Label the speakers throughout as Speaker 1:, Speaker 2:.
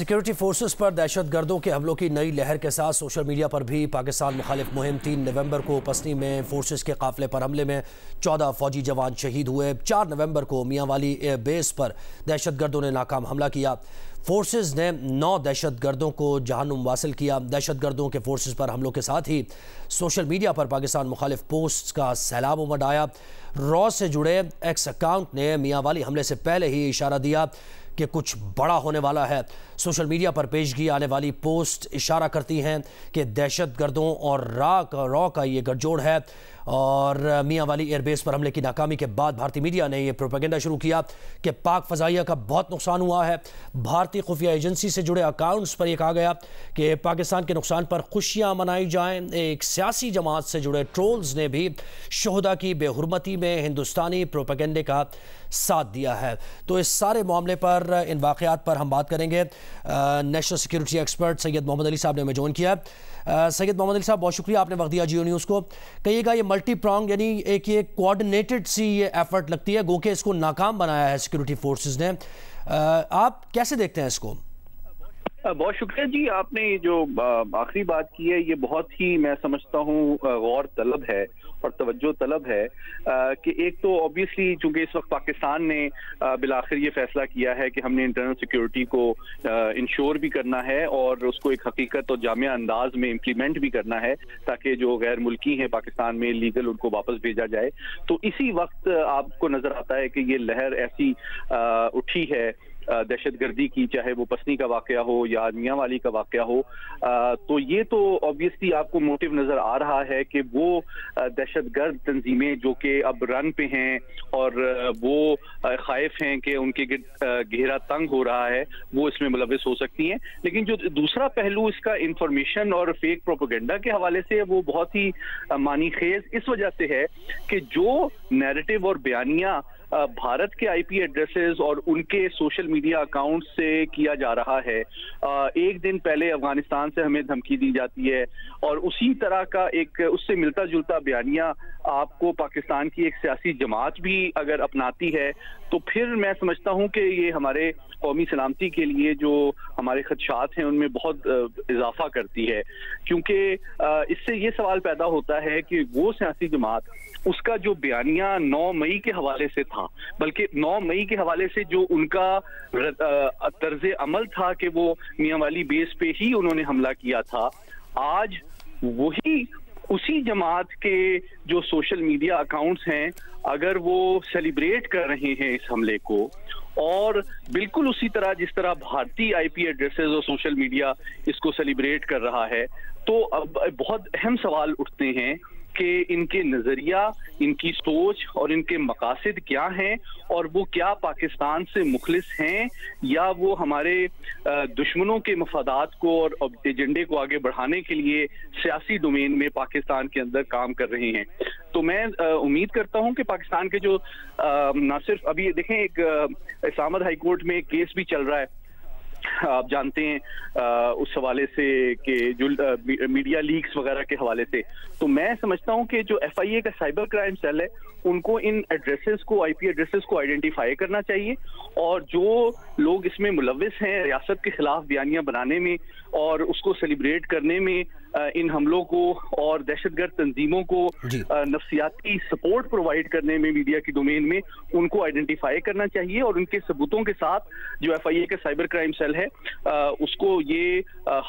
Speaker 1: Security forces پر دہشت گردوں کے حملوں کی نئی لہر کے ساتھ سوشل میڈیا پر بھی پاکستان مخالف مہم 3 نومبر کو پسنی میں فورسز کے قافلے پر حملے میں 14 فوجی جوان شہید ہوئے۔ 4 نومبر کو میاں والی ایئر بیس پر دہشت گردوں نے ناکام حملہ کیا۔ فورسز نے 9 دہشت گردوں کو جہنم واصل کیا۔ دہشت گردوں کے فورسز پر حملوں کے ساتھ ہی سوشل میڈیا پر پاکستان مخالف پوسٹ کا سیلاب امڈ آیا۔ را سے جڑے ایکس اکاؤنٹ نے میاں والی حملے سے پہلے ہی اشارہ دیا کہ کچھ بڑا ہونے والا ہے۔ سوشل میڈیا پر پیشگی آنے والی پوسٹ اشارہ کرتی ہیں کہ دہشت گردوں اور را کا یہ گٹھ جوڑ ہے، اور میاں والی ایئر بیس پر حملے کی ناکامی کے بعد بھارتی میڈیا نے یہ پروپیگنڈا شروع کیا کہ پاک فضائیہ کا بہت نقصان ہوا ہے۔ بھارتی خفیہ ایجنسی سے جڑے اکاؤنٹس پر یہ کہا گیا کہ پاکستان کے نقصان پر خوشیاں منائی جائیں۔ ایک سیاسی جماعت سے جڑے ٹرولز نے بھی شہداء کی بے حرمتی میں ہندوستانی پروپیگنڈے کا ساتھ دیا ہے۔ تو اس سارے معاملے پر، ان واقعات پر ہم بات کریں گے۔ نیشنل سیکیورٹی ایکسپرٹ سید محمد علی صاحب نے ہمیں جوائن کیا ہے۔ سید محمد علی صاحب، بہت شکریہ آپ نے وقت دیا جیو نیوز کو۔ کہیے گا، یہ ملٹی پرانگ یعنی ایک یہ کوآرڈینیٹڈ سی یہ ایفرٹ لگتی ہے، گو کہ اس کو ناکام بنایا ہے سیکیورٹی فورسز نے، آپ کیسے دیکھتے ہیں اس کو؟
Speaker 2: بہت شکریہ جی، آپ نے جو آخری بات کی ہے یہ بہت ہی میں سمجھتا ہوں غور طلب ہے اور توجہ طلب ہے کہ ایک تو آبویسلی چونکہ اس وقت پاکستان نے بالآخر یہ فیصلہ کیا ہے کہ ہم نے انٹرنل سیکیورٹی کو انشور بھی کرنا ہے اور اس کو ایک حقیقت اور جامع انداز میں امپلیمنٹ بھی کرنا ہے تاکہ جو غیر ملکی ہیں پاکستان میں لیگل ان کو واپس بھیجا جائے۔ تو اسی وقت آپ کو نظر آتا ہے کہ یہ لہر ایسی اٹھی ہے دہشت گردی کی، چاہے وہ پسنی کا واقعہ ہو یا میاں والی کا واقعہ ہو، تو یہ تو آبویسلی آپ کو موٹیو نظر آ رہا ہے کہ وہ دہشت گرد تنظیمیں جو کہ اب رن پہ ہیں اور وہ خائف ہیں کہ ان کے گھیرا تنگ ہو رہا ہے، وہ اس میں ملوث ہو سکتی ہیں۔ لیکن جو دوسرا پہلو اس کا انفارمیشن اور فیک پروپیگنڈا کے حوالے سے وہ بہت ہی معنی خیز اس وجہ سے ہے کہ جو نیریٹو اور بیانیہ بھارت کے آئی پی ایڈریسز اور ان کے سوشل میڈیا اکاؤنٹ سے کیا جا رہا ہے، ایک دن پہلے افغانستان سے ہمیں دھمکی دی جاتی ہے اور اسی طرح کا ایک اس سے ملتا جلتا بیانیہ آپ کو پاکستان کی ایک سیاسی جماعت بھی اگر اپناتی ہے تو پھر میں سمجھتا ہوں کہ یہ ہمارے قومی سلامتی کے لیے جو ہمارے خدشات ہیں ان میں بہت اضافہ کرتی ہے، کیونکہ اس سے یہ سوال پیدا ہوتا ہے کہ وہ سیاسی جماعت اس کا جو بیانیہ 9 مئی کے حوالے سے تھا، بلکہ 9 مئی کے حوالے سے جو ان کا طرز عمل تھا کہ وہ میاں والی بیس پہ ہی انہوں نے حملہ کیا تھا، آج وہی اسی جماعت کے جو سوشل میڈیا اکاؤنٹس ہیں اگر وہ سیلیبریٹ کر رہے ہیں اس حملے کو، اور بالکل اسی طرح جس طرح بھارتی آئی پی ایڈریسز اور سوشل میڈیا اس کو سیلیبریٹ کر رہا ہے، تو اب بہت اہم سوال اٹھتے ہیں کہ ان کے نظریہ، ان کی سوچ اور ان کے مقاصد کیا ہیں، اور وہ کیا پاکستان سے مخلص ہیں یا وہ ہمارے دشمنوں کے مفادات کو اور ایجنڈے کو آگے بڑھانے کے لیے سیاسی ڈومین میں پاکستان کے اندر کام کر رہے ہیں۔ تو میں امید کرتا ہوں کہ پاکستان کے جو نہ صرف ابھی دیکھیں ایک اسلام آباد ہائی کورٹ میں ایک کیس بھی چل رہا ہے، آپ جانتے ہیں اس حوالے سے کہ جو میڈیا لیکس وغیرہ کے حوالے سے، تو میں سمجھتا ہوں کہ جو ایف آئی اے کا سائبر کرائم سیل ہے ان کو ان ایڈریسز کو، آئی پی ایڈریسز کو آئیڈینٹیفائی کرنا چاہیے، اور جو لوگ اس میں ملوث ہیں ریاست کے خلاف بیانیہ بنانے میں اور اس کو سیلیبریٹ کرنے میں، ان حملوں کو اور دہشت گرد تنظیموں کو نفسیاتی سپورٹ پرووائڈ کرنے میں میڈیا کی ڈومین میں، ان کو آئیڈینٹیفائی کرنا چاہیے اور ان کے ثبوتوں کے ساتھ جو ایف آئی اے کا سائبر کرائم سیل ہے اس کو یہ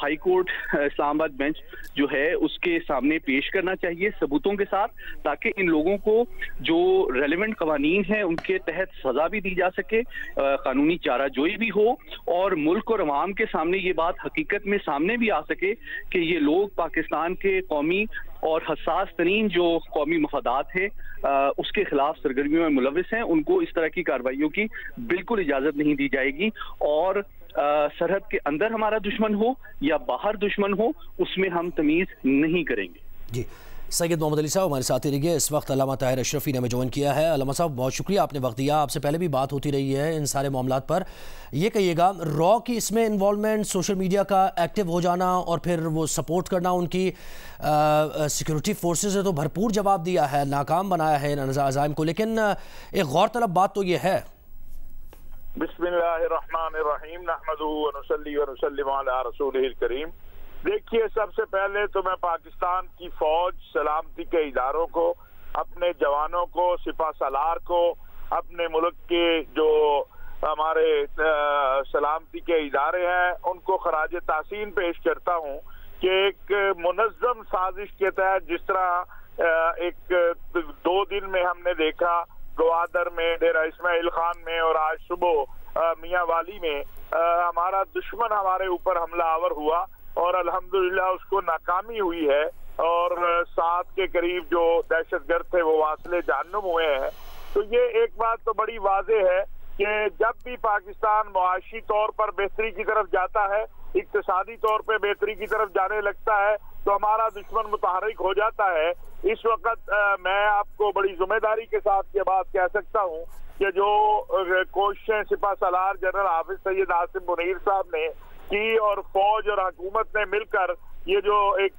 Speaker 2: ہائی کورٹ اسلام آباد بینچ جو ہے اس کے سامنے پیش کرنا چاہیے ثبوتوں کے ساتھ، تاکہ ان لوگوں کو جو ریلیونٹ قوانین ہیں ان کے تحت سزا بھی دی جا سکے، قانونی چارہ جوئی بھی ہو، اور ملک اور عوام کے سامنے یہ بات حقیقت میں سامنے بھی آ سکے کہ یہ لوگ پاکستان کے قومی اور حساس ترین جو قومی مفادات ہیں اس کے خلاف سرگرمیوں میں ملوث ہیں، ان کو اس طرح کی کارروائیوں کی بالکل اجازت نہیں دی جائے گی، اور سرحد کے اندر ہمارا دشمن ہو یا باہر دشمن ہو اس میں ہم تمیز نہیں کریں گے۔
Speaker 1: جی، سید محمد علی صاحب ہمارے ساتھ رہیے۔ اس وقت علامہ طاہر اشرفی نے ہمیں جوائن کیا ہے۔ علامہ صاحب، بہت شکریہ، آپ نے وقت دیا، آپ سے پہلے بھی بات ہوتی رہی ہے ان سارے معاملات پر۔ یہ کہیے گا، را کی اس میں انوالومنٹ، سوشل میڈیا کا ایکٹیو ہو جانا اور پھر وہ سپورٹ کرنا ان کی سیکیورٹی فورسز نے تو بھرپور جواب دیا ہے، ناکام بنایا ہے ان عزائم کو، لیکن ایک غور طلب بات تو یہ ہے
Speaker 3: बिस्मिल्लाहिर्रहमानिर्रहीम नहमदुहु व नुसल्ली व नुसल्लिम अला रसूलिहिल करीम। देखिए, सबसे पहले तो मैं पाकिस्तान की फौज, सलामती के इदारों को, अपने जवानों को, सिपा सालार को, अपने मुल्क के जो हमारे सलामती के इदारे हैं उनको खराज तासीन पेश करता हूँ कि एक मुनज़्ज़म साजिश के तहत जिस तरह एक 2 दिन में हमने देखा गवादर में, डेरा इस्माइल खान में और आज सुबह मियाँ वाली में हमारा दुश्मन हमारे ऊपर हमला आवर हुआ और अल्हम्दुलिल्लाह उसको नाकामी हुई है और 7 के करीब जो दहशतगर्द थे वो वासले जहन्नुम हुए हैं। तो ये एक बात तो बड़ी वाज़ेह है कि जब भी पाकिस्तान मुआशी तौर पर बेहतरी की तरफ जाता है, इक्तिसादी तौर पे बेहतरी की तरफ जाने लगता है, तो हमारा दुश्मन मुतहरिक हो जाता है। इस वक्त मैं आपको बड़ी जिम्मेदारी के साथ ये बात कह सकता हूँ कि जो कोशिशें सिपा सालार जनरल हाफिज सैयद आसिम मुनीर साहब ने की और फौज और हुकूमत ने मिलकर ये जो एक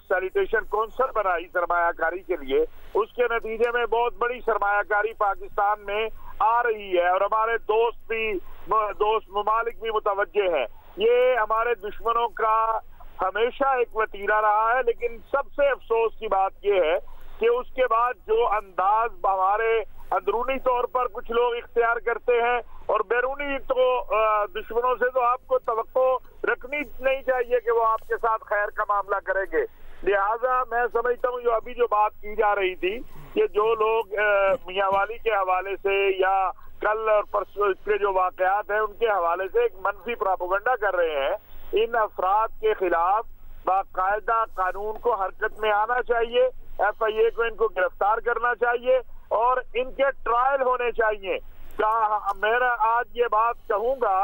Speaker 3: सैनिटेशन काउंसिल बनाई सरमायाकारी के लिए, उसके नतीजे में बहुत बड़ी सरमायाकारी पाकिस्तान में आ रही है और हमारे दोस्त ममालिक भी मुतवज्जे हैं। ये हमारे दुश्मनों का हमेशा एक वतीरा रहा है, लेकिन सबसे अफसोस की बात ये है कि उसके बाद जो अंदाज हमारे अंदरूनी तौर पर कुछ लोग इख्तियार करते हैं और बैरूनी तो दुश्मनों से तो आपको तवक्को रखनी नहीं चाहिए कि वो आपके साथ खैर का मामला करेंगे। लिहाजा मैं समझता हूँ जो अभी जो बात की जा रही थी कि जो लोग मियाँ वाली के हवाले से या कल और परसों के जो वाकयात हैं उनके हवाले से एक मनफी प्रोपेगेंडा कर रहे हैं, इन अफराद के खिलाफ बाकायदा कानून को हरकत में आना चाहिए, FIA को इनको गिरफ्तार करना चाहिए और इनके ट्रायल होने चाहिए। मेरा आज ये बात कहूंगा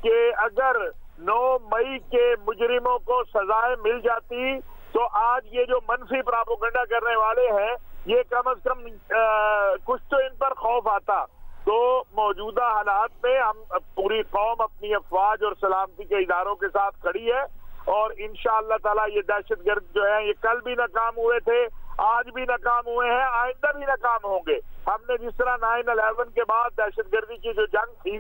Speaker 3: कि अगर 9 मई के मुजरिमों को सजाएं मिल जाती तो आज ये जो मनफी प्रोपेगेंडा करने वाले हैं ये कम से कम कुछ तो इन पर खौफ आता। तो मौजूदा हालात में हम पूरी कौम अपनी अफवाज और सलामती के इदारों के साथ खड़ी है और इंशाअल्लाह ताला ये दहशतगर्द जो है ये कल भी नाकाम हुए थे, आज भी नाकाम हुए हैं, आइंदा भी नाकाम होंगे। हमने जिस तरह 9/11 के बाद दहशतगर्दी की जो जंग थी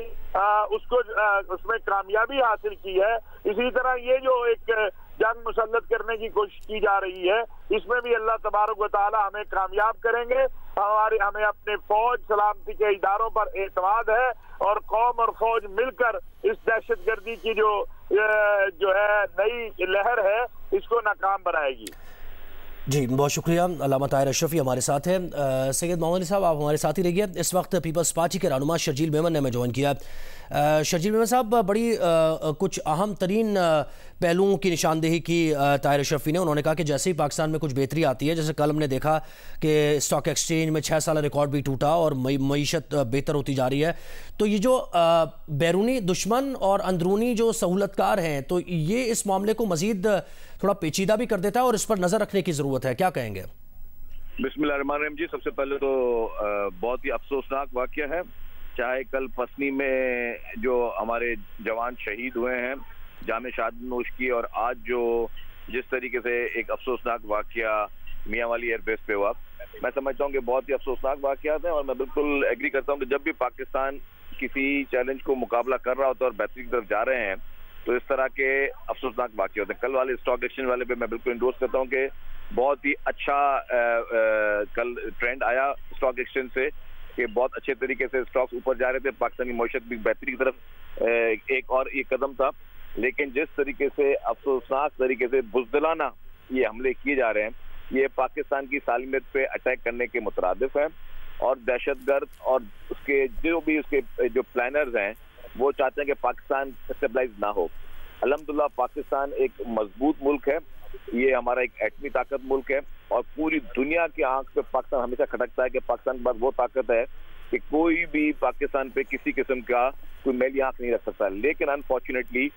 Speaker 3: उसमें कामयाबी हासिल की है, इसी तरह ये जो एक जंग मुसल्लत करने की कोशिश की जा रही है इसमें भी अल्लाह तबारक व तआला हमें कामयाब करेंगे। हमें अपने फौज सलामती के इदारों पर एतमाद है और कौम और फौज मिलकर इस दहशतगर्दी की जो है नई लहर है इसको नाकाम बनाएगी।
Speaker 1: जी बहुत शुक्रिया। अल्लामा ताहिर अशरफी हमारे साथ हैं। सैयद मोहम्मद अली साहब आप हमारे साथ ही रहिए। इस वक्त पीपल्स पार्टी के रहनुमा शर्जील मेमन ने हमें ज्वाइन किया। शर्जील मेमन साहब, बड़ी कुछ अहम तरीन पहलुओं की निशानदेही की ताहिर अशरफी ने। उन्होंने कहा कि जैसे ही पाकिस्तान में कुछ बेहतरी आती है, जैसे कल हमने देखा कि स्टॉक एक्सचेंज में 6 साल रिकॉर्ड भी टूटा और मईशत बेहतर होती जा रही है, तो ये जो बैरूनी दुश्मन और अंदरूनी जो सहूलतकार हैं तो ये इस मामले को मजीद थोड़ा पेचीदा भी कर देता है और इस पर नजर रखने की जरूरत है, क्या कहेंगे?
Speaker 4: बिस्मिल्लाहिर्रहमानिर्रहीम जी, सबसे पहले तो बहुत ही अफसोसनाक वाकया है, चाहे कल फसनी में जो हमारे जवान शहीद हुए हैं, जामे शहादत नोश की, और आज जो जिस तरीके से एक अफसोसनाक वाकया मियाँ वाली एयरबेस पे हुआ, मैं समझता हूँ कि बहुत ही अफसोसनाक वाकयात हैं। और मैं बिल्कुल एग्री करता हूँ कि जब भी पाकिस्तान किसी चैलेंज को मुकाबला कर रहा होता है और बेहतरी की तरफ जा रहे हैं तो इस तरह के अफसोसनाक वाकये होते हैं। कल वाले स्टॉक एक्सचेंज वाले पे मैं बिल्कुल इंडोर्स करता हूँ कि बहुत ही अच्छा कल ट्रेंड आया स्टॉक एक्सचेंज से कि बहुत अच्छे तरीके से स्टॉक्स ऊपर जा रहे थे, पाकिस्तानी मईशत भी बेहतरी की तरफ एक और ये कदम था। लेकिन जिस तरीके से अफसोसनाक तरीके से बुज़दिलाना ये हमले किए जा रहे हैं, ये पाकिस्तान की सालमियत पे अटैक करने के मुतरादिफ है और दहशतगर्द और उसके जो प्लानर्स हैं वो चाहते हैं कि पाकिस्तान स्टेबलाइज ना हो। अल्हम्दुलिल्लाह पाकिस्तान एक मजबूत मुल्क है, ये हमारा एक एटमी ताकत मुल्क है और पूरी दुनिया की आंख पे पाकिस्तान हमेशा खटकता है कि पाकिस्तान के पास वो ताकत है कि कोई भी पाकिस्तान पे किसी किस्म का कोई मैली आंख नहीं रख सकता। लेकिन अनफॉर्चुनेटली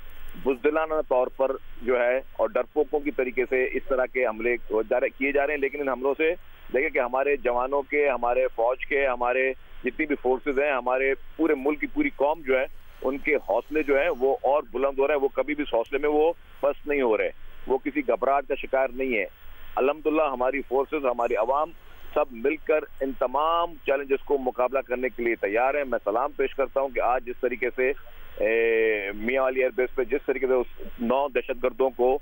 Speaker 4: बुज़दिलाना तौर पर जो है और डरपोकों की तरीके से इस तरह के हमले किए जा रहे हैं। लेकिन इन हमलों से देखें कि हमारे जवानों के, हमारे फौज के, हमारे जितनी भी फोर्सेज हैं, हमारे पूरे मुल्क की पूरी कौम जो है उनके हौसले जो है वो और बुलंद हो रहे हैं। वो कभी भी इस हौसले में वो पस्त नहीं हो रहे, वो किसी घबराहट का शिकार नहीं है। अल्हम्दुलिल्लाह हमारी फोर्सेज, हमारी अवाम सब मिलकर इन तमाम चैलेंजेस को मुकाबला करने के लिए तैयार हैं। मैं सलाम पेश करता हूं कि आज जिस तरीके से मियां वाली एयरबेस पे जिस तरीके से उस 9 दहशतगर्दों को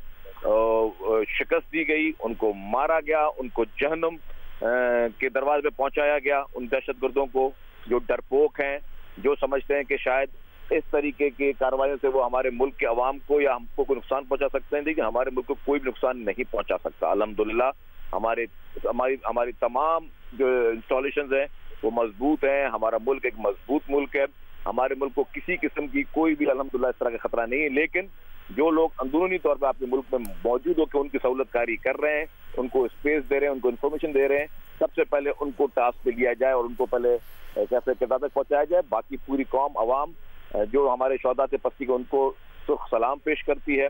Speaker 4: शिकस्त दी गई, उनको मारा गया, उनको जहन्नुम के दरवाजे पे पहुंचाया गया, उन दहशतगर्दों को जो डरपोक हैं, जो समझते हैं कि शायद इस तरीके की कार्रवाइयों से वो हमारे मुल्क के अवाम को या हमको कोई नुकसान पहुंचा सकते हैं। देखिए, हमारे मुल्क को कोई भी नुकसान नहीं पहुंचा सकता। अल्हम्दुलिल्लाह हमारी तमाम जो इंस्टॉलेशंस हैं वो मजबूत हैं। हमारा मुल्क एक मजबूत मुल्क है। हमारे मुल्क को किसी किस्म की कोई भी अल्हम्दुलिल्लाह इस तरह का खतरा नहीं है। लेकिन जो लोग अंदरूनी तौर पर अपने मुल्क में मौजूद होकर उनकी सहूलतकारी कर रहे हैं, उनको स्पेस दे रहे हैं, उनको इन्फॉर्मेशन दे रहे हैं, सबसे पहले उनको टास्क पे लिया जाए और उनको पहले कैसे किरदार तक पहुंचाया जाए। बाकी पूरी कौम अवाम जो हमारे शौहदा से पस्ती को उनको सुख सलाम पेश करती है,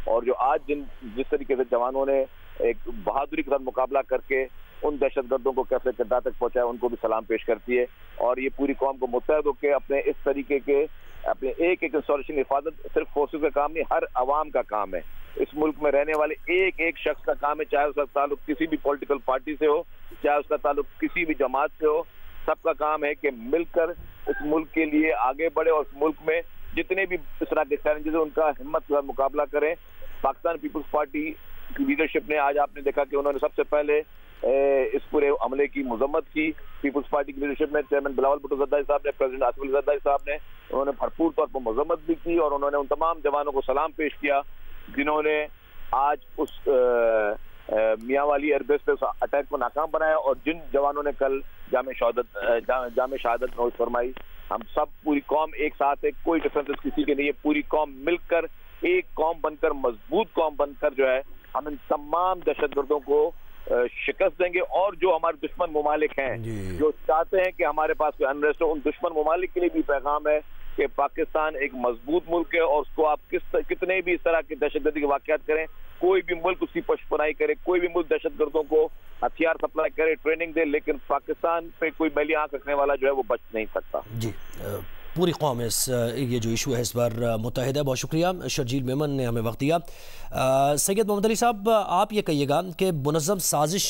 Speaker 4: और जो आज जिस तरीके से जवानों ने एक बहादुरी के साथ मुकाबला करके उन दहशतगर्दों को कैसे किरदार तक पहुंचाया, उनको भी सलाम पेश करती है। और ये पूरी कौम को मुत्तहद होकर अपने इस तरीके के अपने एक एक इंस्टॉलेशन की हिफाजत सिर्फ फोर्सेस का काम नहीं, हर अवाम का काम है। इस मुल्क में रहने वाले एक एक शख्स का काम है, चाहे उसका ताल्लुक किसी भी पॉलिटिकल पार्टी से हो, चाहे उसका ताल्लुक किसी भी जमात से हो, सबका काम है कि मिलकर इस मुल्क के लिए आगे बढ़े और इस मुल्क में जितने भी इस तरह के चैलेंजेस हैं उनका हिम्मत के साथ मुकाबला करें। पाकिस्तान पीपल्स पार्टी की लीडरशिप ने आज आपने देखा कि उन्होंने सबसे पहले इस पूरे हमले की मजम्मत की। पीपल्स पार्टी की लीडरशिप में चेयरमैन बिलावल भुट्टो ज़रदारी साहब ने, प्रेसिडेंट आसिफ अली ज़रदारी साहब ने, उन्होंने भरपूर तौर पर मजम्मत भी की और उन्होंने उन तमाम जवानों को सलाम पेश किया जिन्होंने आज उस मियां वाली एयरबेस पे उस अटैक को नाकाम बनाया और जिन जवानों ने कल जामे शहादत नोश फरमाई। हम सब पूरी कौम एक साथ है, कोई डिफरेंसेस किसी के नहीं है। पूरी कौम मिलकर एक कौम बनकर, मजबूत कौम बनकर जो है हम इन तमाम दहशतगर्दों को शिकस्त देंगे। और जो हमारे दुश्मन मुमालिक हैं जो चाहते हैं कि हमारे पास कोई अनरेस्ट हो, उन दुश्मन मुमालिक के लिए भी पैगाम है कि पाकिस्तान एक मजबूत मुल्क है और उसको आप कितने भी इस तरह के दहशतगर्दी के वाकयात करें, कोई भी मुल्क उसकी पशपनाई करे, कोई भी मुल्क दहशतगर्दों को हथियार सप्लाई करे, ट्रेनिंग दे, लेकिन पाकिस्तान पे कोई मैली आंख रखने वाला जो है वो बच नहीं सकता।
Speaker 1: जी, पूरी कौम इस ये जो इशू है इस बार मुत्तहिद है। बहुत शुक्रिया शर्जील मेमन ने हमें वक्त दिया। सैयद मोहम्मद अली साहब, आप ये कहिएगा कि मुनज़्ज़म साजिश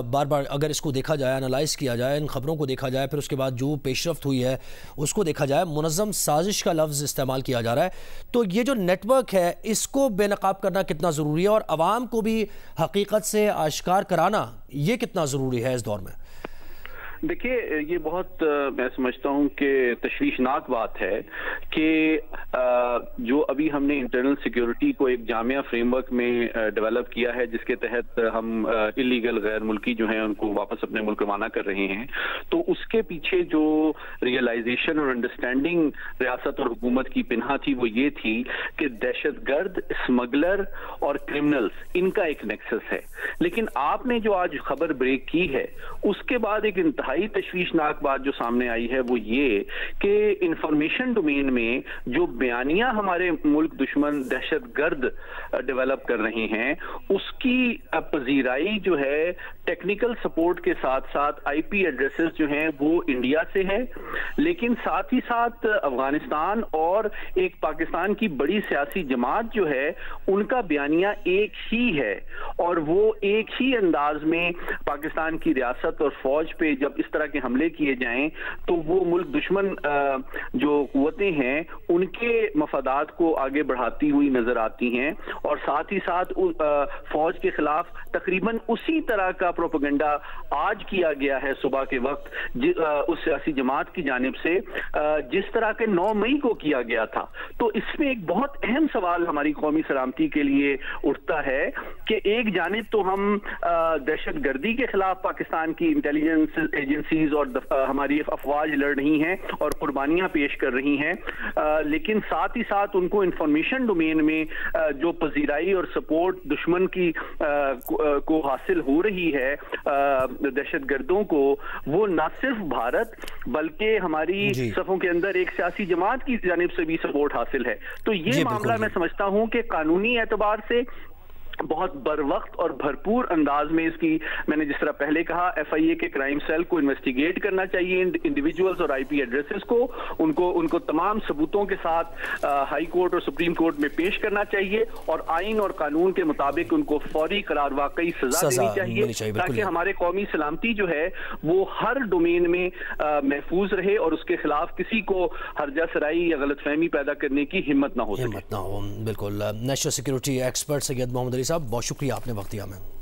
Speaker 1: बार बार अगर इसको देखा जाए, एनालाइज़ किया जाए, इन खबरों को देखा जाए, फिर उसके बाद जो पेशरफ्त हुई है उसको देखा जाए, मुनज़्ज़म साजिश का लफ्ज़ इस्तेमाल किया जा रहा है, तो ये जो नेटवर्क है इसको बेनकाब करना कितना ज़रूरी है और आवाम को भी हकीकत से आश्कार कराना ये कितना ज़रूरी है इस दौर में?
Speaker 2: देखिए, ये बहुत मैं समझता हूँ कि तशवीशनाक बात है कि जो अभी हमने इंटरनल सिक्योरिटी को एक जामिया फ्रेमवर्क में डेवलप किया है जिसके तहत हम इलीगल गैर मुल्की जो हैं उनको वापस अपने मुल्क रवाना कर रहे हैं, तो उसके पीछे जो रियलाइजेशन और अंडरस्टैंडिंग रियासत और हुकूमत की पिन्हा थी वो ये थी कि दहशतगर्द, स्मगलर और क्रिमिनल्स इनका एक नेक्सस है। लेकिन आपने जो आज खबर ब्रेक की है उसके बाद एक इंतहाई तशवीशनाक बात जो सामने आई है वो ये कि इंफॉर्मेशन डोमेन में जो बयानियां हमारे मुल्क दुश्मन दहशतगर्द डेवलप कर रहे हैं उसकी पजीराई जो है टेक्निकल सपोर्ट के साथ साथ आईपी एड्रेसेस जो हैं वो इंडिया से है, लेकिन साथ ही साथ अफगानिस्तान और एक पाकिस्तान की बड़ी सियासी जमात जो है उनका बयानिया एक ही है और वो एक ही अंदाज में पाकिस्तान की रियासत और फौज पे जब इस तरह के हमले किए जाएं तो वो मुल्क दुश्मन जो कुव्वतें हैं उनके मफादात को आगे बढ़ाती हुई नजर आती हैं और साथ ही साथ फौज के खिलाफ तकरीबन उसी तरह का प्रोपेगेंडा आज किया गया है सुबह के वक्त उस सियासी जमात की जानिब से जिस तरह के 9 मई को किया गया था। तो इसमें एक बहुत अहम सवाल हमारी कौमी सलामती के लिए उठता है कि एक जानिब तो हम दहशतगर्दी के खिलाफ पाकिस्तान की इंटेलिजेंस एजेंसीज और हमारी अफवाज लड़ रही हैं और कुर्बानियां पेश कर रही हैं, लेकिन साथ ही साथ उनको इंफॉर्मेशन डोमेन में जो पजीराई और सपोर्ट दुश्मन की को हासिल हो रही है दहशतगर्दों को, वो न सिर्फ भारत बल्कि हमारी सफों के अंदर एक सियासी जमात की जानिब से भी सपोर्ट हासिल है। तो ये मामला मैं समझता हूं कि कानूनी एतबार से بہت بر وقت اور بھرپور انداز میں اس کی، میں نے جس طرح پہلے کہا، ایف آئی اے کے کرائم سیل کو انویسٹیگیٹ کرنا چاہیے انڈیویجولز اور آئی پی ایڈریسز کو، ان کو تمام ثبوتوں کے ساتھ ہائی کورٹ اور سپریم کورٹ میں پیش کرنا چاہیے، اور آئین اور قانون کے مطابق ان کو فوری قرار واقعی سزا دینی چاہیے، تاکہ ہمارے قومی سلامتی جو ہے وہ ہر ڈومین میں محفوظ رہے اور اس کے خلاف کسی کو ہرجہ سرائی یا غلط فہمی پیدا کرنے کی ہمت نہ ہو سکے۔
Speaker 1: بالکل۔ نیشنل سیکیورٹی ایکسپرٹ سید محمد علی صاحب، بہت شکریہ، آپ نے وقت دیا ہمیں۔